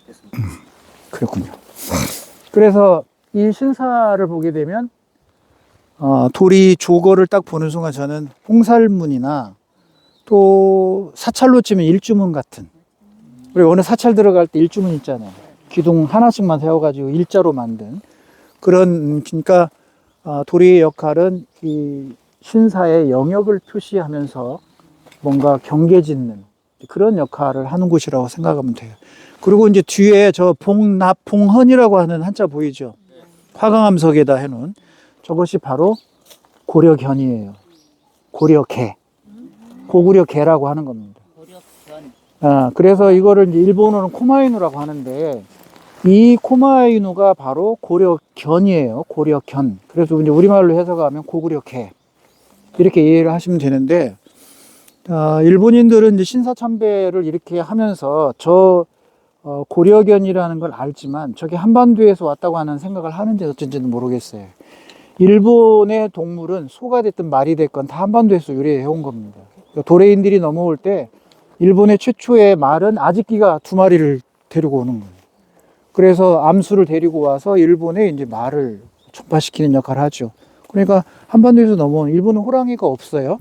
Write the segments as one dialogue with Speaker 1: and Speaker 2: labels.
Speaker 1: 됐습니다.
Speaker 2: 그렇군요. 그래서 이 신사를 보게 되면 돌이 조거를 딱 보는 순간 저는 홍살문이나 또 사찰로 치면 일주문 같은, 우리 어느 사찰 들어갈 때 일주문 있잖아요. 기둥 하나씩만 세워가지고 일자로 만든 그런, 그러니까 도리의 역할은 이 신사의 영역을 표시하면서 뭔가 경계 짓는 그런 역할을 하는 곳이라고 생각하면 돼요. 그리고 이제 뒤에 저 봉납봉헌이라고 하는 한자 보이죠? 화강암석에다 해놓은 저것이 바로 고려견이에요. 고려개, 고구려개라고 하는 겁니다. 그래서 이거를 이제 일본어는 코마이누라고 하는데 이 코마이누가 바로 고려견이에요. 고려견. 그래서 이제 우리말로 해석하면 고구려개 이렇게 이해를 하시면 되는데, 일본인들은 이제 신사참배를 이렇게 하면서 저 고려견이라는 걸 알지만 저게 한반도에서 왔다고 하는 생각을 하는지 어쩐지는 모르겠어요. 일본의 동물은 소가 됐든 말이 됐건 다 한반도에서 유래해 온 겁니다. 도레인들이 넘어올 때 일본의 최초의 말은 아지끼가 2마리를 데리고 오는 거예요. 그래서 암수를 데리고 와서 일본에 이제 말을 전파시키는 역할을 하죠. 그러니까 한반도에서 넘어온, 일본은 호랑이가 없어요.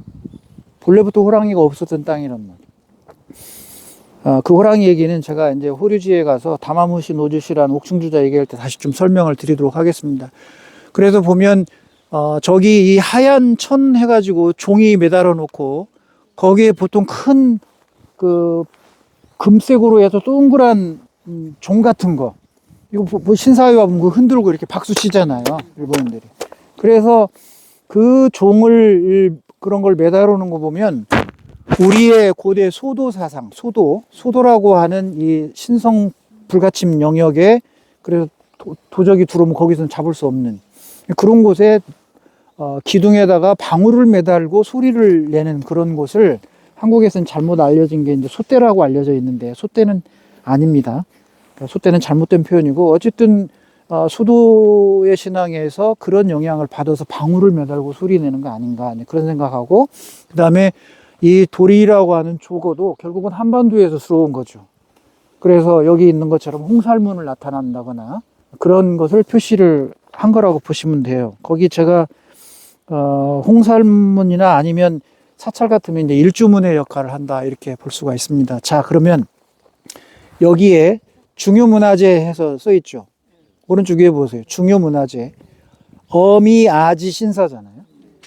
Speaker 2: 본래부터 호랑이가 없었던 땅이란 말이에요. 그 호랑이 얘기는 제가 이제 호류지에 가서 다마무시 노주시라는 옥충주자 얘기할 때 다시 좀 설명을 드리도록 하겠습니다. 그래서 보면 저기 이 하얀 천 해가지고 종이 매달아 놓고 거기에 보통 큰 그 금색으로 해서 동그란 종 같은 거, 이거 뭐 신사에 와보면 흔들고 이렇게 박수 치잖아요, 일본인들이. 그래서 그 종을, 그런 걸 매달아 놓은 거 보면 우리의 고대 소도 사상, 소도라고 하는 이 신성 불가침 영역에, 그래서 도적이 들어오면 거기서는 잡을 수 없는 그런 곳에 기둥에다가 방울을 매달고 소리를 내는 그런 곳을 한국에서는 잘못 알려진 게 이제 솥대라고 알려져 있는데, 솥대는 아닙니다. 솥대는 잘못된 표현이고, 어쨌든 수도의 신앙에서 그런 영향을 받아서 방울을 매달고 소리 내는 거 아닌가, 그런 생각하고, 그 다음에 이 도리라고 하는 조거도 결국은 한반도에서 들어온 거죠. 그래서 여기 있는 것처럼 홍살문을 나타난다거나 그런 것을 표시를 한 거라고 보시면 돼요. 거기 제가 홍살문이나 아니면 사찰 같으면 이제 일주문의 역할을 한다, 이렇게 볼 수가 있습니다. 자, 그러면 여기에 중요문화재 해서 써 있죠. 오른쪽 위에 보세요. 중요문화재. 어미아지 신사잖아요.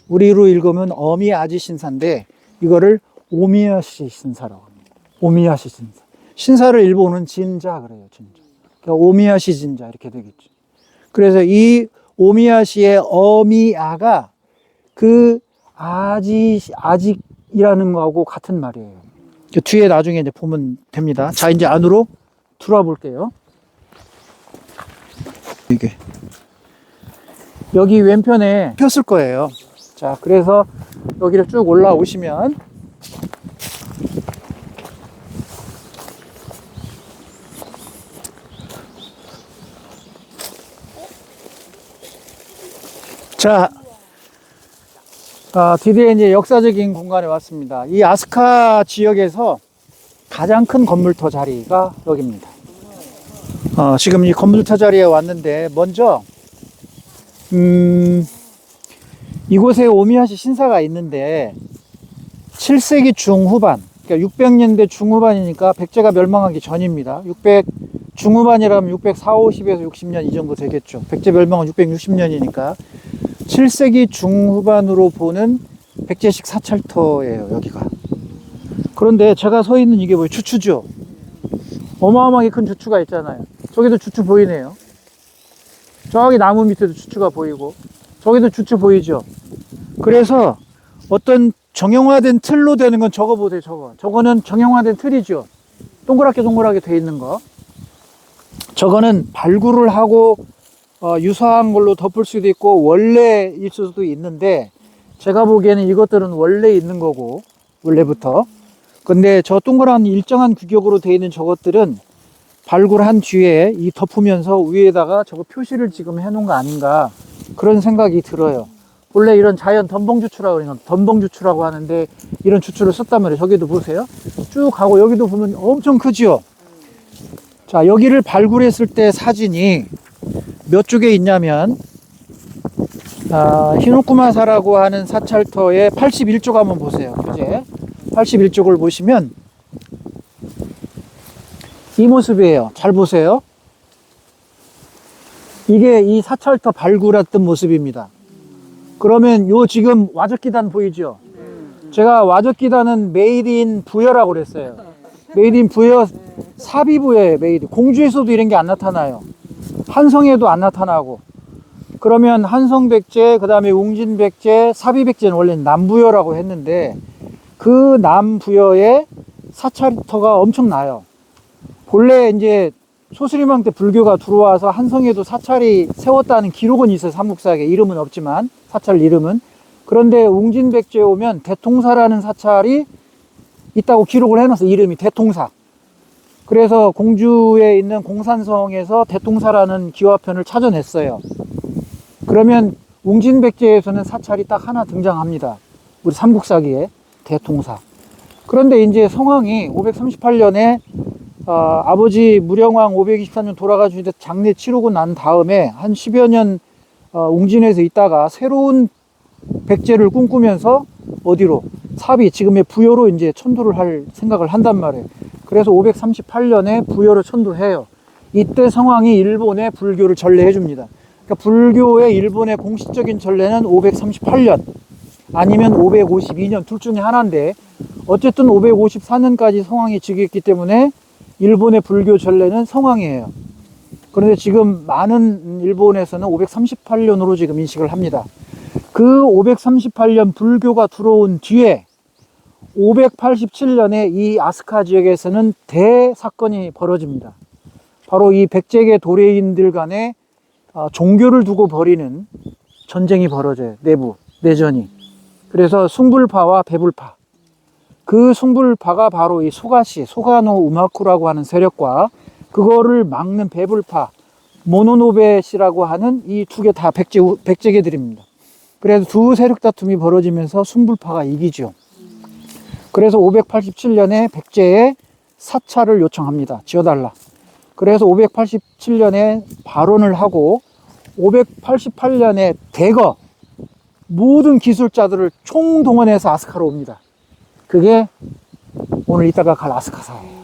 Speaker 2: 우리로 읽으면 어미아지 신사인데 이거를 오미야시 신사라고 합니다. 오미야시 신사. 신사를 일본은 진자 그래요. 진자. 그러니까 오미야시 진자 이렇게 되겠죠. 그래서 이 오미야시의 어미아가 그 아직이라는 거하고 같은 말이에요. 뒤에 나중에 이제 보면 됩니다. 자, 이제 안으로 들어와 볼게요. 이게 여기 왼편에 폈을 거예요. 자, 그래서 여기를 쭉 올라오시면 자, 드디어 이제 역사적인 공간에 왔습니다. 이 아스카 지역에서 가장 큰 건물터 자리가 여기입니다. 지금 이 건물터 자리에 왔는데, 먼저 이곳에 오미야시 신사가 있는데 7세기 중후반, 그러니까 600년대 중후반이니까 백제가 멸망하기 전입니다. 600 중후반이라면 640에서 60년 이 정도 되겠죠. 백제 멸망은 660년이니까 7세기 중후반으로 보는 백제식 사찰터예요, 여기가. 그런데 제가 서 있는 이게 뭐예요? 주추죠. 어마어마하게 큰 주추가 있잖아요. 저기도 주추 보이네요. 저기 나무 밑에도 주추가 보이고, 저기도 주추 보이죠. 그래서 어떤 정형화된 틀로 되는 건 저거 보세요. 저거는 정형화된 틀이죠. 동그랗게 돼 있는 거. 저거는 발굴을 하고 유사한 걸로 덮을 수도 있고 원래일 수도 있는데, 제가 보기에는 이것들은 원래 있는 거고, 원래부터. 근데 저 동그란 일정한 규격으로 되어 있는 저것들은 발굴한 뒤에 이 덮으면서 위에다가 저거 표시를 지금 해 놓은 거 아닌가, 그런 생각이 들어요. 원래 이런 자연 덤벙주추라고 그러는, 덤벙주추라고 하는데 이런 주추를 썼단 말이에요. 저기도 보세요. 쭉 가고 여기도 보면 엄청 크죠. 자, 여기를 발굴했을 때 사진이 몇 쪽에 있냐면, 히노쿠마사라고 하는 사찰터의 81쪽 한번 보세요. 이제 81쪽을 보시면 이 모습이에요. 잘 보세요. 이게 이 사찰터 발굴했던 모습입니다. 그러면 요 지금 와적기단 보이죠? 제가 와적기단은 메이드 인 부여라고 그랬어요. 메이드 인 부여, 사비부여예요. 메이드. 공주에서도 이런 게 안 나타나요. 한성에도 안 나타나고. 그러면 한성백제, 그 다음에 웅진백제, 사비백제는 원래 남부여라고 했는데 그 남부여에 사찰터가 엄청나요. 본래 이제 소수림왕 때 불교가 들어와서 한성에도 사찰이 세웠다는 기록은 있어요. 삼국사에 이름은 없지만 사찰 이름은. 그런데 웅진백제에 오면 대통사라는 사찰이 있다고 기록을 해놨어요. 이름이 대통사. 그래서 공주에 있는 공산성에서 대통사라는 기와편을 찾아냈어요. 그러면 웅진백제에서는 사찰이 딱 하나 등장합니다. 우리 삼국사기에 대통사. 그런데 이제 성황이 538년에 아버지 무령왕 524년 돌아가시는데 장례 치르고 난 다음에 한 10여 년 웅진에서 있다가 새로운 백제를 꿈꾸면서 어디로? 사비, 지금의 부여로 이제 천도를 할 생각을 한단 말이에요. 그래서 538년에 부여로 천도해요. 이때 성황이 일본에 불교를 전래해 줍니다. 그러니까 불교의 일본의 공식적인 전래는 538년 아니면 552년 둘 중에 하나인데 어쨌든 554년까지 성황이 즉위했기 때문에 일본의 불교 전래는 성황이에요. 그런데 지금 많은 일본에서는 538년으로 지금 인식을 합니다. 그 538년 불교가 들어온 뒤에 587년에 이 아스카 지역에서는 대사건이 벌어집니다. 바로 이 백제계 도레인들 간에 종교를 두고 벌이는 전쟁이 벌어져요. 내전이. 그래서 숭불파와 배불파. 그 숭불파가 바로 이 소가노 우마쿠라고 하는 세력과 그거를 막는 배불파, 모노노베시라고 하는 이 두 개 다 백제계들입니다. 그래서 두 세력 다툼이 벌어지면서 숭불파가 이기죠. 그래서 587년에 백제에 사찰을 요청합니다. 지어달라. 그래서 587년에 발언을 하고 588년에 대거 모든 기술자들을 총동원해서 아스카로 옵니다. 그게 오늘 이따가 갈 아스카사예요.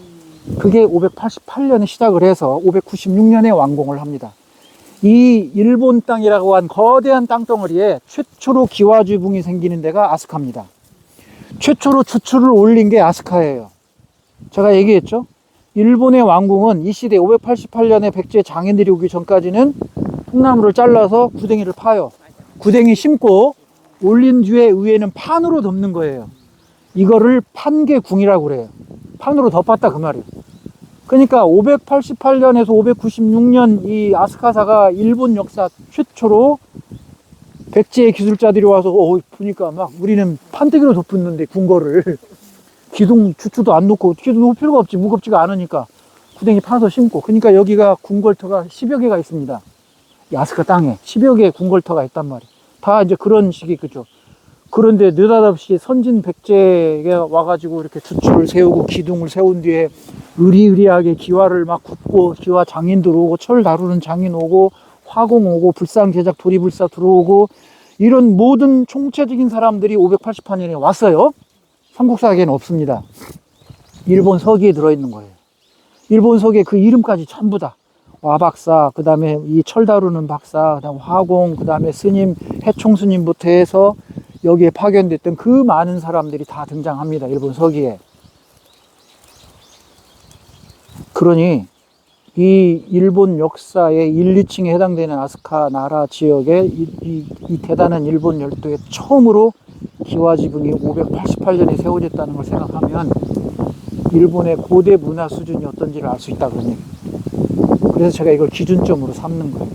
Speaker 2: 그게 588년에 시작을 해서 596년에 완공을 합니다. 이 일본 땅이라고 한 거대한 땅덩어리에 최초로 기와지붕이 생기는 데가 아스카입니다. 최초로 주출을 올린 게 아스카예요. 제가 얘기했죠. 일본의 왕궁은 이 시대 588년에 백제 장인들이 오기 전까지는 통나무를 잘라서 구덩이를 파요. 구덩이 심고 올린 뒤에 위에는 판으로 덮는 거예요. 이거를 판계궁이라고 그래요. 판으로 덮었다 그 말이에요. 그러니까 588년에서 596년 이 아스카사가 일본 역사 최초로 백제의 기술자들이 와서 보니까 막 우리는 판때기로 덮었는데 궁궐을 기둥 주추도 안 놓고 기둥 놓을 필요가 없지. 무겁지가 않으니까 구덩이 파서 심고. 그러니까 여기가 궁궐터가 10여 개가 있습니다. 이 아스카 땅에 10여 개의 궁궐터가 있단 말이에요. 다 이제 그런 식이 그죠. 그런데 느닷없이 선진 백제가 와가지고 이렇게 주추를 세우고 기둥을 세운 뒤에 의리의리하게 기와를 막 굽고 기와 장인들 오고 철 다루는 장인 오고 화공 오고 불상 제작 도리불사 들어오고 이런 모든 총체적인 사람들이 588년에 왔어요. 삼국사에는 없습니다. 일본 서기에 들어있는 거예요. 일본 서기에 그 이름까지 전부 다 와박사, 그 다음에 이 철 다루는 박사, 그 다음 화공, 그 다음에 스님, 해총 스님부터 해서 여기에 파견됐던 그 많은 사람들이 다 등장합니다. 일본 서기에. 그러니 이 일본 역사의 1, 2층에 해당되는 아스카 나라 지역에 이 대단한 일본 열도에 처음으로 기와지붕이 588년에 세워졌다는 걸 생각하면 일본의 고대 문화 수준이 어떤지를 알 수 있다 그런 얘기. 그래서 제가 이걸 기준점으로 삼는 거예요.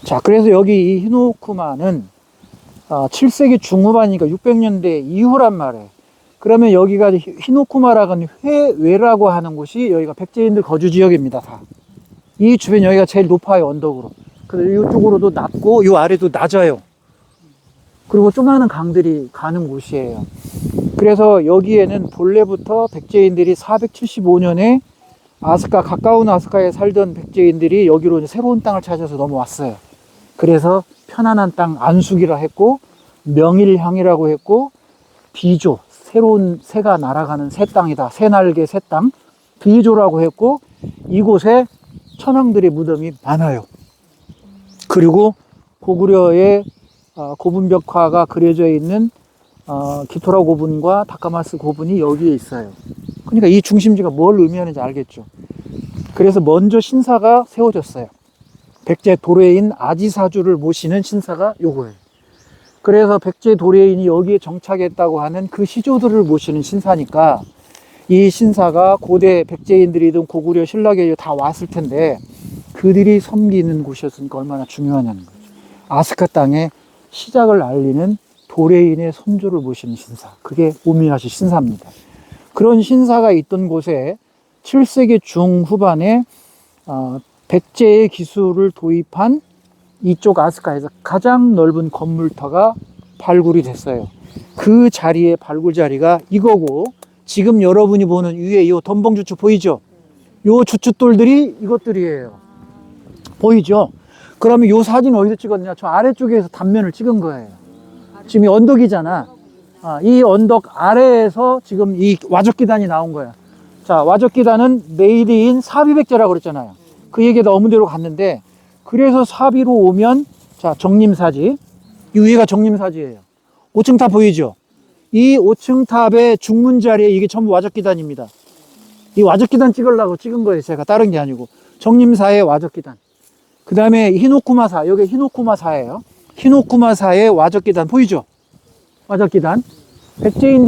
Speaker 2: 자, 그래서 여기 이 히노쿠마는 7세기 중후반이니까 600년대 이후란 말이에요. 그러면 여기가 히노쿠마라고 하는 회외라고 하는 곳이 여기가 백제인들 거주 지역입니다. 다. 이 주변 여기가 제일 높아요. 언덕으로. 그리고 이쪽으로도 낮고 이 아래도 낮아요. 그리고 조그마한 강들이 가는 곳이에요. 그래서 여기에는 본래부터 백제인들이 475년에 아스카, 가까운 아스카에 살던 백제인들이 여기로 이제 새로운 땅을 찾아서 넘어왔어요. 그래서 편안한 땅 안숙이라 했고, 명일향이라고 했고, 비조, 새로운 새가 날아가는 새 땅이다. 새 날개 새 땅, 비조라고 했고, 이곳에 천황들의 무덤이 많아요. 그리고 고구려의 고분벽화가 그려져 있는 기토라 고분과 다카마스 고분이 여기에 있어요. 그러니까 이 중심지가 뭘 의미하는지 알겠죠. 그래서 먼저 신사가 세워졌어요. 백제 도래인 아지사주를 모시는 신사가 요거예요. 그래서 백제 도래인이 여기에 정착했다고 하는 그 시조들을 모시는 신사니까 이 신사가 고대 백제인들이든 고구려 신라계에 다 왔을 텐데 그들이 섬기는 곳이었으니까 얼마나 중요하냐는 거죠. 아스카 땅의 시작을 알리는 도래인의 선조를 모시는 신사. 그게 오미야시 신사입니다. 그런 신사가 있던 곳에 7세기 중후반에 백제의 기술을 도입한 이쪽 아스카에서 가장 넓은 건물터가 발굴이 됐어요. 그 자리의 발굴 자리가 이거고, 지금 여러분이 보는 위에 이 덤벙주추 보이죠? 요 주춧돌들이 이것들이에요. 보이죠? 그러면 요 사진 어디서 찍었냐? 저 아래쪽에서 단면을 찍은 거예요. 지금 이 언덕이잖아. 이 언덕 아래에서 지금 이 와적기단이 나온 거야. 자, 와적기단은 메이드 인 사비백제라고 그랬잖아요. 그 얘기가 어문대로 갔는데, 그래서 사비로 오면, 자, 정림사지. 이 위가 정림사지예요. 5층 탑 보이죠? 이 5층 탑의 중문 자리에 이게 전부 와적기단입니다. 이 와적기단 찍으려고 찍은 거예요. 제가 다른 게 아니고. 정림사의 와적기단. 그 다음에 히노쿠마사. 여기 히노쿠마사예요. 히노쿠마사의 와적기단 보이죠? 와적기단. 백제인들이